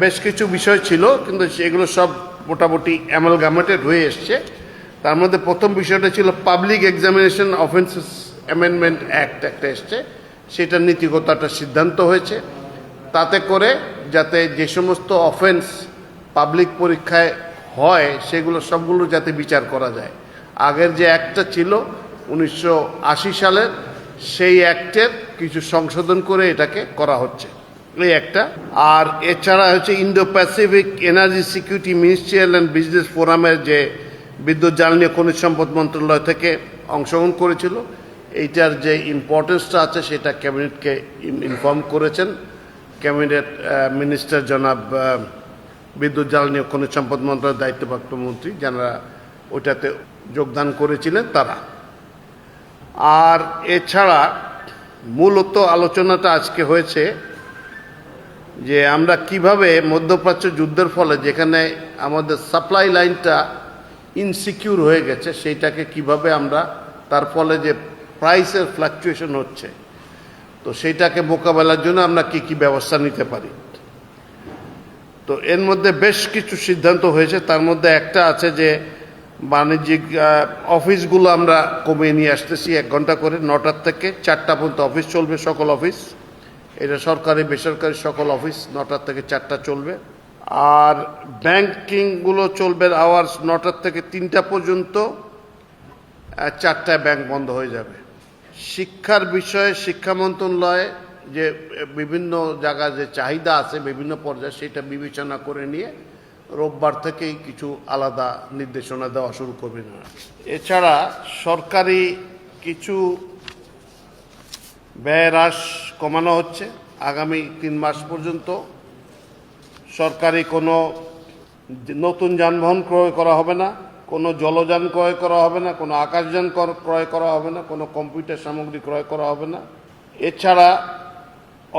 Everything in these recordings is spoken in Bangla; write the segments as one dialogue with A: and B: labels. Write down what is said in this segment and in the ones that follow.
A: বেশ কিছু বিষয় ছিল, কিন্তু সেগুলো সব মোটামুটি অ্যামালগামেটেড হয়ে এসছে। তার মধ্যে প্রথম বিষয়টা ছিল public examination offences amendment act একটা এসছে, সেটার নীতিগত একটা সিদ্ধান্ত হয়েছে, তাতে করে যাতে যে সমস্ত অফেন্স পাবলিক পরীক্ষায় হয় সেগুলো সবগুলো যাতে বিচার করা যায়। আগের যে অ্যাক্টটা ছিল 1980 সালের, সেই অ্যাক্টের কিছু সংশোধন করে এটাকে করা হচ্ছে, এই একটা। আর এছাড়া হচ্ছে Indo Pacific energy security ministerial and business ফোরামের যে বিদ্যুৎ জ্বালানি ও খনিজ সম্পদ মন্ত্রণালয় থেকে অংশগ্রহণ করেছিল, এইটার যে ইম্পর্টেন্সটা আছে সেটা ক্যাবিনেটকে ইনফর্ম করেছেন। ক্যাবিনেট মিনিস্টার জনাব বিদ্যুৎ জ্বালানি ও খনিজ সম্পদ মন্ত্রণালয়ের দায়িত্বপ্রাপ্ত মন্ত্রী যারা ওইটাতে যোগদান করেছিলেন তারা। আর এছাড়া মূলত আলোচনাটা আজকে হয়েছে যে আমরা কিভাবে মধ্যপ্রাচ্য যুদ্ধের ফলে যেখানে আমাদের সাপ্লাই লাইনটা ইনসিকিউর হয়ে গেছে, সেইটাকে কিভাবে আমরা, তার ফলে যে প্রাইসের ফ্লাকচুয়েশন হচ্ছে, তো সেইটাকে মোকাবেলার জন্য আমরা কি কি ব্যবস্থা নিতে পারি। তো এর মধ্যে বেশ কিছু সিদ্ধান্ত হয়েছে। তার মধ্যে একটা আছে যে বাণিজ্যিক অফিসগুলো আমরা কমিয়ে নিয়ে আসতেছি, 1 ঘন্টা করে, 9টার থেকে 4টা পর্যন্ত অফিস চলবে, সকল অফিস। এটা সরকারি বেসরকারি সকল অফিস 9টার থেকে 4টা চলবে। আর ব্যাংকিংগুলো চলবে আওয়ার্স 9টার থেকে 3টা পর্যন্ত, 4টায় ব্যাংক বন্ধ হয়ে যাবে। শিক্ষার বিষয়ে শিক্ষা মন্ত্রণালয়ে যে বিভিন্ন জায়গায় যে চাহিদা আছে বিভিন্ন পর্যায়ে, সেটা বিবেচনা করে নিয়ে রোববার থেকেই কিছু আলাদা নির্দেশনা দেওয়া শুরু করবে না। এছাড়া সরকারি কিছু ব্যয় হ্রাস কমানো হচ্ছে। আগামী 3 মাস পর্যন্ত সরকারি কোনো নতুন যানবাহন ক্রয় করা হবে না, কোনো জলযান ক্রয় করা হবে না, কোনো আকাশযান ক্রয় করা হবে না, কোনো কম্পিউটার সামগ্রী ক্রয় করা হবে না। এছাড়া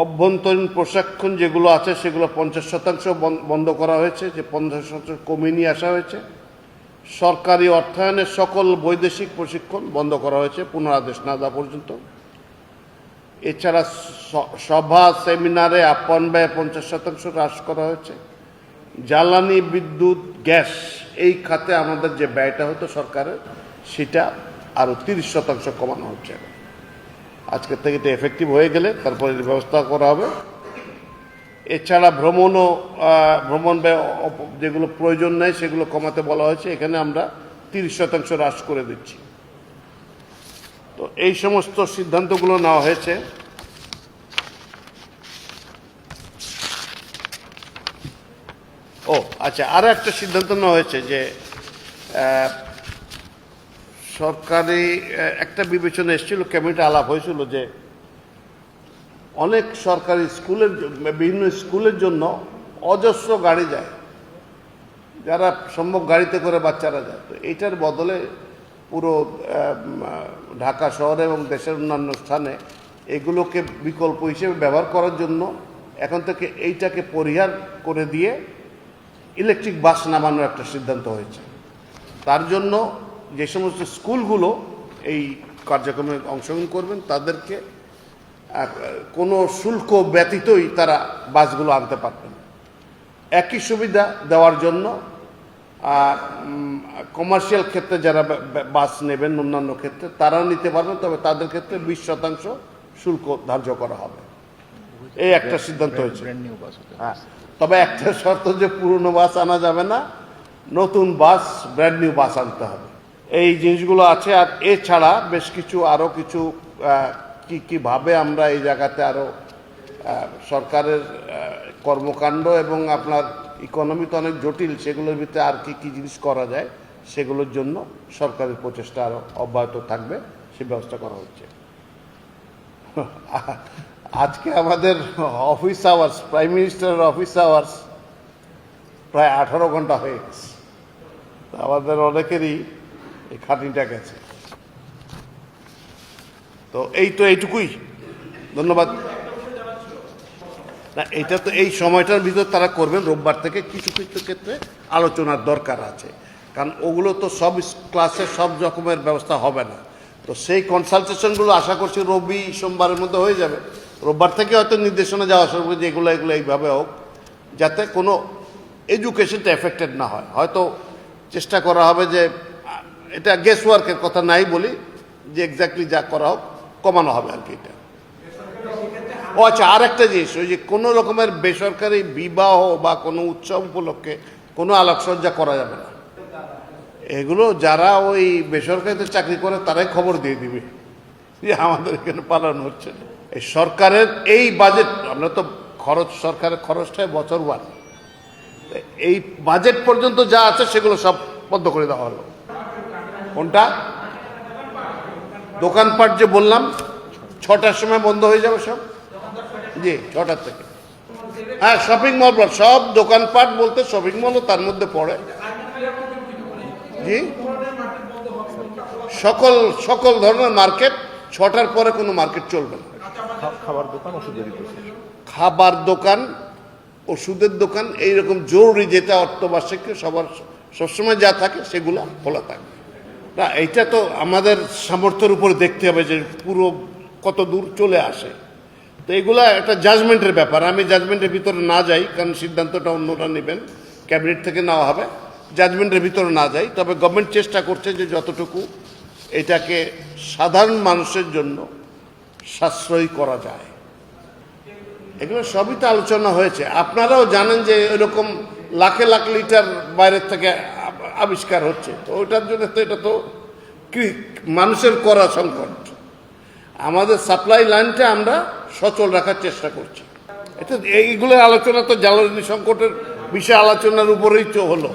A: অভ্যন্তরীণ প্রশিক্ষণ যেগুলো আছে সেগুলো 50% বন্ধ করা হয়েছে, যে 50% কমিয়ে নিয়ে আসা হয়েছে। সরকারি অর্থায়নের সকল বৈদেশিক প্রশিক্ষণ বন্ধ করা হয়েছে পুনরাদেশ না দেওয়া পর্যন্ত। এছাড়া সভা সেমিনারে আপ্যায়ন ব্যয় 50% হ্রাস করা হয়েছে। জ্বালানি বিদ্যুৎ গ্যাস এই খাতে আমাদের যে ব্যয়টা হতো সরকারের, সেটা আরও 30% কমানো হচ্ছে। আজকের থেকে এটা এফেক্টিভ হয়ে গেলে তারপরে ব্যবস্থা করা হবে। এছাড়া ভ্রমণ ব্যয় যেগুলো প্রয়োজন নেই সেগুলো কমাতে বলা হয়েছে, এখানে আমরা 30% হ্রাস করে দিচ্ছি। তো এই সমস্ত সিদ্ধান্তগুলো নেওয়া হয়েছে। ও আচ্ছা, আরও একটা সিদ্ধান্ত নেওয়া হয়েছে যে সরকারি একটা বিবেচনা এসেছিল, ক্যাবিনেটে আলাপ হয়েছিল যে অনেক সরকারি স্কুলের বিভিন্ন স্কুলের জন্য অজস্র গাড়ি যায়, যারা সম্ভব গাড়িতে করে বাচ্চারা যায়। তো এইটার বদলে পুরো ঢাকা শহরে এবং দেশের অন্যান্য স্থানে এগুলোকে বিকল্প হিসেবে ব্যবহার করার জন্য এখন থেকে এইটাকে পরিহার করে দিয়ে ইলেকট্রিক বাস নামানোর একটা সিদ্ধান্ত হয়েছে। তার জন্য যে সমস্ত স্কুলগুলো এই কার্যক্রমে অংশগ্রহণ করবেন তাদেরকে কোনো শুল্ক ব্যতীতই তারা বাসগুলো আনতে পারবেন। একই সুবিধা দেওয়ার জন্য কমার্শিয়াল ক্ষেত্রে যারা বাস নেবেন অন্যান্য ক্ষেত্রে তারাও নিতে পারবেন, তবে তাদের ক্ষেত্রে 20% শুল্ক ধার্য করা হবে, এই একটা সিদ্ধান্ত হয়েছে। হ্যাঁ, তবে একটা শর্ত যে পুরনো বাস আনা যাবে না, নতুন বাস, ব্র্যান্ড নিউ বাস আনতে হবে। এই জিনিসগুলো আছে। আর এছাড়া বেশ কিছু আরও কিছু কীভাবে আমরা এই জায়গাতে আরও সরকারের কর্মকাণ্ড এবং আপনার ইকোনমি তো অনেক জটিল, সেগুলোর ভিতরে আর কি জিনিস করা যায় সেগুলোর জন্য সরকারের প্রচেষ্টা আরও অব্যাহত থাকবে, সে ব্যবস্থা করা হচ্ছে। আজকে আমাদের অফিস আওয়ার্স, প্রাইম মিনিস্টারের অফিস আওয়ার্স প্রায় 18 ঘন্টা হয়ে গেছে। আমাদের অনেকেরই এই খাটনিটা গেছে। তো এইটুকুই, ধন্যবাদ। না, এটা তো এই সময়টার ভিতর তারা করবেন। রোববার থেকে কিছু কিছু ক্ষেত্রে আলোচনার দরকার আছে, কারণ ওগুলো তো সব ক্লাসে সব রকমের ব্যবস্থা হবে না। তো সেই কনসালটেশনগুলো আশা করছি সোমবারের মধ্যে হয়ে যাবে। রোববার থেকে হয়তো নির্দেশনা যাওয়া শুরু করে যে এগুলো এইভাবে হোক, যাতে কোনো এডুকেশনটা এফেক্টেড না হয়। হয়তো চেষ্টা করা হবে যে এটা গেস ওয়ার্কের কথা নাই বলি, যে এক্স্যাক্টলি যা করা হোক কমানো হবে আর কি এটা। ও আচ্ছা, আর একটা জিনিস, ওই যে কোনো রকমের বেসরকারি বিবাহ বা কোনো উৎসব উপলক্ষে কোনো আলোকসজ্জা করা যাবে না। এগুলো যারা ওই বেসরকারিতে চাকরি করে তারাই খবর দিয়ে দিবে যে আমাদের এখানে পালন হচ্ছে না। এই সরকারের এই বাজেট, আমরা তো সরকারের খরচটাই বছরবার, এই বাজেট পর্যন্ত যা আছে সেগুলো সব বন্ধ করে দেওয়া হলো। কোনটা? দোকানপাট যে বললাম 6টার সময় বন্ধ হয়ে যাবে সব। জি, 6টার থেকে। হ্যাঁ, শপিং মল, সব দোকানপাট বলতে শপিং মলও তার মধ্যে পড়ে। জি, সকল ধরনের মার্কেট 6টার পরে কোনো মার্কেট চলবে না। খাবার দোকান, ওষুধের দোকান, এইরকম জরুরি যেটা অর্থবার্ষিক সবার সবসময় যা থাকে সেগুলো খোলা থাকবে। না, এইটা তো আমাদের সামর্থ্যের উপরে দেখতে হবে যে পুরো কত দূর চলে আসে। তো এগুলা একটা জাজমেন্টের ব্যাপার। আমি জাজমেন্টের ভিতরে না যাই, কারণ সিদ্ধান্তটা অন্যরা নেবেন, ক্যাবিনেট থেকে নেওয়া হবে। জাজমেন্টের ভিতরে না যাই, তবে গভর্নমেন্ট চেষ্টা করছে যে যতটুকু এটাকে সাধারণ মানুষের জন্য সাশ্রয়ী করা যায়। এগুলো সবই তো আলোচনা হয়েছে। আপনারাও জানেন যে এরকম লাখে লাখ লিটার বাইরের থেকে আবিষ্কার হচ্ছে, তো ওইটার জন্য তো এটা তো কি মানুষের করা সংকট। আমাদের সাপ্লাই লাইনটা আমরা সচল রাখার চেষ্টা করছি। এটা এইগুলোর আলোচনা তো জ্বালানি সংকটের বিষয় আলোচনার উপরেই তো হলো।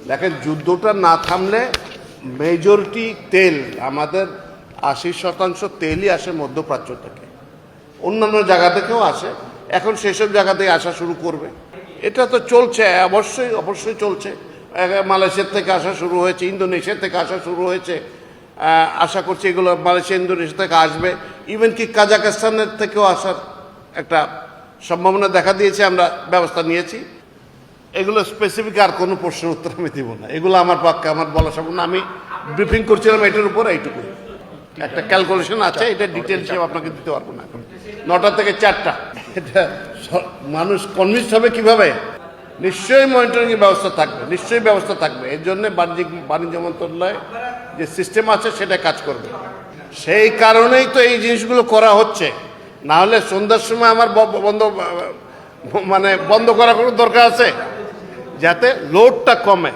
A: দেখেন, যুদ্ধটা না থামলে মেজরিটি তেল, আমাদের 80% তেলই আসে মধ্যপ্রাচ্য থেকে, অন্যান্য জায়গা থেকেও আসে। এখন সেসব জায়গা থেকে আসা শুরু করবে। এটা তো চলছে, অবশ্যই চলছে। মালয়েশিয়ার থেকে আসা শুরু হয়েছে, ইন্দোনেশিয়া থেকে আসা শুরু হয়েছে। আশা করছি এগুলো মালয়েশিয়া, ইন্দোনেশিয়া থেকে আসবে। ইভেন কি কাজাখস্তানের থেকেও আসার একটা সম্ভাবনা দেখা দিয়েছে, আমরা ব্যবস্থা নিয়েছি। এগুলো স্পেসিফিক আর কোনো প্রশ্নের উত্তর আমি দিব না। এগুলো আমার পক্ষে আমার বলা সম্ভব না। আমি ব্রিফিং করছিলাম এটার উপর, এইটুকু একটা ক্যালকুলেশন আছে, এটা ডিটেল হিসেবে আপনাকে দিতে পারবো না এখন। 9টা থেকে 4টা, এটা মানুষ কনভিন্স হবে কিভাবে? নিশ্চয়ই মনিটরিং এর ব্যবস্থা থাকবে, নিশ্চয়ই ব্যবস্থা থাকবে। এর জন্য বাণিজ্য মন্ত্রণালয় যে সিস্টেম আছে সেটা কাজ করবে। সেই কারণেই তো এই জিনিসগুলো করা হচ্ছে। না হলে সন্ধ্যার সময় আমার বন্ধ করার কোনো দরকার আছে? যাতে লোডটা কমে।